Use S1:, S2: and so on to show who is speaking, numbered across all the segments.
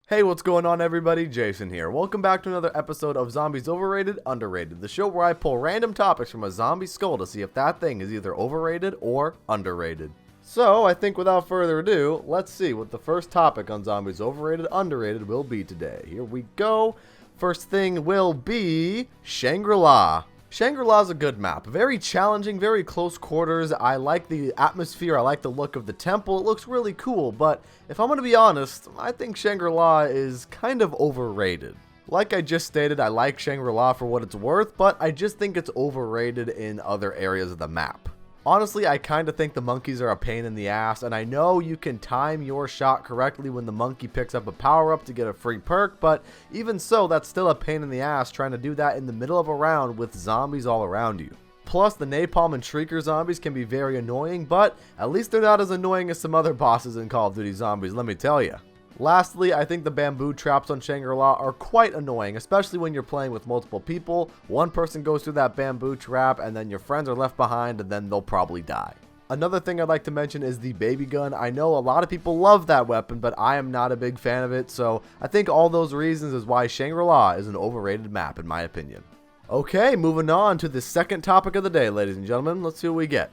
S1: Hey, what's going on everybody? Jason here. Welcome back to another episode of Zombies Overrated, Underrated, the show where I pull random topics from a zombie skull to see if that thing is either overrated or underrated. So, I think without further ado, let's see what the first topic on Zombies Overrated, Underrated will be today. Here we go. First thing will be Shangri-La. Shangri-La is a good map. Very challenging, very close quarters. I like the atmosphere. I like the look of the temple. It looks really cool, but if I'm going to be honest, I think Shangri-La is kind of overrated. Like I just stated, I like Shangri-La for what it's worth, but I just think it's overrated in other areas of the map. Honestly, I kind of think the monkeys are a pain in the ass, and I know you can time your shot correctly when the monkey picks up a power-up to get a free perk, but even so, that's still a pain in the ass trying to do that in the middle of a round with zombies all around you. Plus, the napalm and shrieker zombies can be very annoying, but at least they're not as annoying as some other bosses in Call of Duty Zombies, let me tell you. Lastly, I think the bamboo traps on Shangri-La are quite annoying, especially when you're playing with multiple people. One person goes through that bamboo trap and then your friends are left behind and then they'll probably die. Another thing I'd like to mention is the baby gun. I know a lot of people love that weapon, but I am not a big fan of it, so I think all those reasons is why Shangri-La is an overrated map in my opinion. Okay, moving on to the second topic of the day, ladies and gentlemen. Let's see what we get.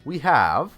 S1: We have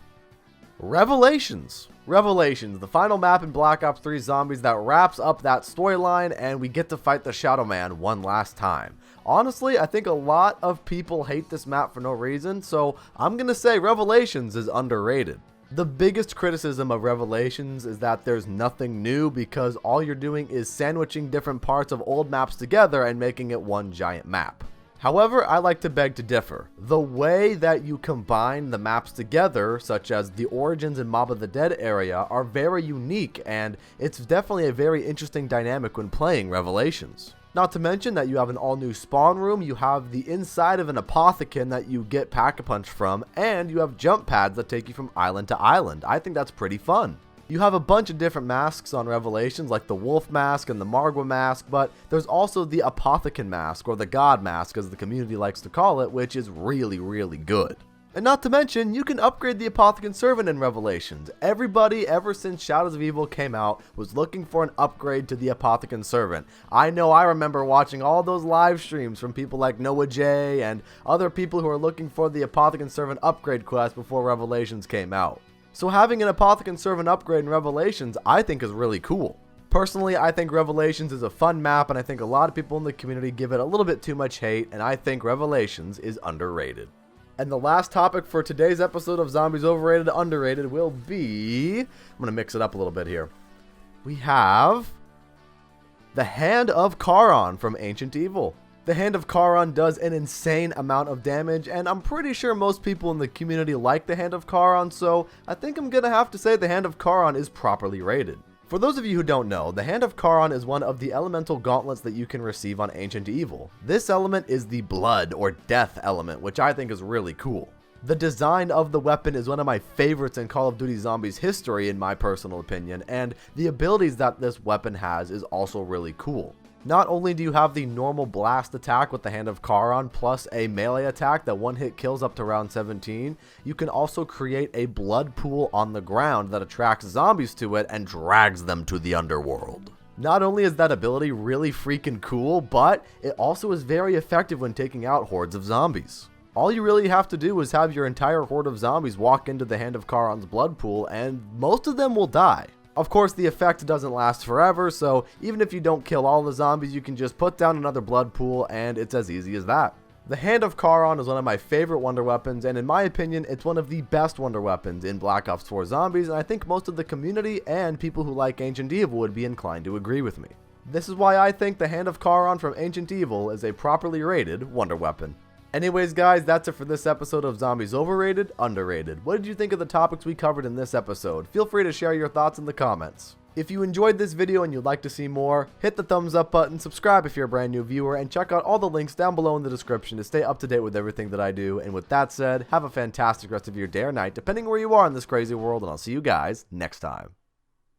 S1: Revelations. Revelations, the final map in Black Ops 3 Zombies that wraps up that storyline, and we get to fight the Shadow Man one last time. Honestly, I think a lot of people hate this map for no reason, so I'm gonna say Revelations is underrated. The biggest criticism of Revelations is that there's nothing new because all you're doing is sandwiching different parts of old maps together and making it one giant map. However, I like to beg to differ. The way that you combine the maps together, such as the Origins and Mob of the Dead area, are very unique, and it's definitely a very interesting dynamic when playing Revelations. Not to mention that you have an all-new spawn room, you have the inside of an apothecon that you get Pack-a-Punch from, and you have jump pads that take you from island to island. I think that's pretty fun. You have a bunch of different masks on Revelations, like the Wolf Mask and the Margwa Mask, but there's also the Apothecon Mask, or the God Mask as the community likes to call it, which is really, really good. And not to mention, you can upgrade the Apothecon Servant in Revelations. Everybody, ever since Shadows of Evil came out, was looking for an upgrade to the Apothecon Servant. I know I remember watching all those live streams from people like Noah J and other people who are looking for the Apothecon Servant upgrade quest before Revelations came out. So having an Apothecon Servant upgrade in Revelations, I think is really cool. Personally, I think Revelations is a fun map, and I think a lot of people in the community give it a little bit too much hate, and I think Revelations is underrated. And the last topic for today's episode of Zombies Overrated Underrated will be... I'm going to mix it up a little bit here. We have the Hand of Charon from Ancient Evil. The Hand of Charon does an insane amount of damage, and I'm pretty sure most people in the community like the Hand of Charon, so I think I'm gonna have to say the Hand of Charon is properly rated. For those of you who don't know, the Hand of Charon is one of the elemental gauntlets that you can receive on Ancient Evil. This element is the blood or death element, which I think is really cool. The design of the weapon is one of my favorites in Call of Duty Zombies history in my personal opinion, and the abilities that this weapon has is also really cool. Not only do you have the normal blast attack with the Hand of Charon plus a melee attack that one hit kills up to round 17, you can also create a blood pool on the ground that attracts zombies to it and drags them to the underworld. Not only is that ability really freaking cool, but it also is very effective when taking out hordes of zombies. All you really have to do is have your entire horde of zombies walk into the Hand of Charon's blood pool, and most of them will die. Of course, the effect doesn't last forever, so even if you don't kill all the zombies, you can just put down another blood pool, and it's as easy as that. The Hand of Charon is one of my favorite wonder weapons, and in my opinion, it's one of the best wonder weapons in Black Ops 4 Zombies, and I think most of the community and people who like Ancient Evil would be inclined to agree with me. This is why I think the Hand of Charon from Ancient Evil is a properly rated wonder weapon. Anyways guys, that's it for this episode of Zombies Overrated, Underrated. What did you think of the topics we covered in this episode? Feel free to share your thoughts in the comments. If you enjoyed this video and you'd like to see more, hit the thumbs up button, subscribe if you're a brand new viewer, and check out all the links down below in the description to stay up to date with everything that I do. And with that said, have a fantastic rest of your day or night, depending where you are in this crazy world, and I'll see you guys next time.